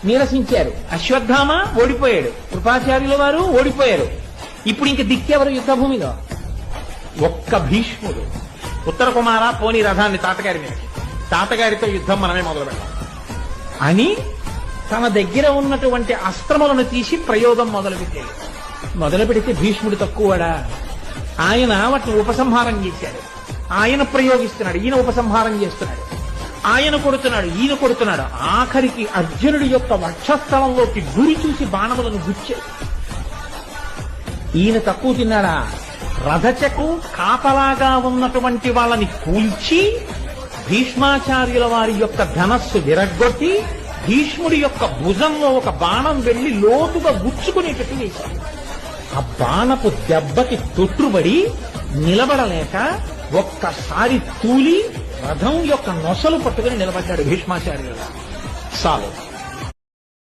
నీరసించారు. అశ్వత్థామ ఓడిపోయాడు, కృపాచార్యుల వారు ఓడిపోయారు. ఇప్పుడు ఇంక దిక్కెవరు యుద్ధభూమిలో? ఒక్క భీష్ముడు. ఉత్తర కుమార పోని రథాన్ని తాతగారి మీద, తాతగారితో యుద్ధం మనమే మొదలు పెట్టాం అని తన దగ్గర ఉన్నటువంటి అస్త్రములను తీసి ప్రయోగం మొదలుపెట్టాడు. మొదలు పెడితే భీష్ముడు తక్కువడా? ఆయన వాటిని ఉపసంహారం చేశాడు. ఆయన ప్రయోగిస్తున్నాడు, ఈయన ఉపసంహారం చేస్తున్నాడు. ఆయన కొడుతున్నాడు, ఈయన కొడుతున్నాడు. ఆఖరికి అర్జునుడి యొక్క వక్షస్థలంలోకి గురి చూసి బాణములను గుచ్చాడు. ఈయన తక్కువ తిన్నాడా? రథచకు కాపలాగా ఉన్నటువంటి వాళ్ళని కూల్చి భీష్మాచార్యుల వారి యొక్క ధనస్సు విరగ్గొట్టి భీష్ముడి యొక్క భుజంలో ఒక బాణం వెళ్లి లోతుగా గుచ్చుకునేటట్టు వేశాడు. ఆ బాణపు దెబ్బకి తొట్టుబడి నిలబడలేక ఒక్కసారి తూలి రథం యొక్క నొసలు పట్టుకుని నిలబడ్డాడు భీష్మాచార్యులు. చాలు.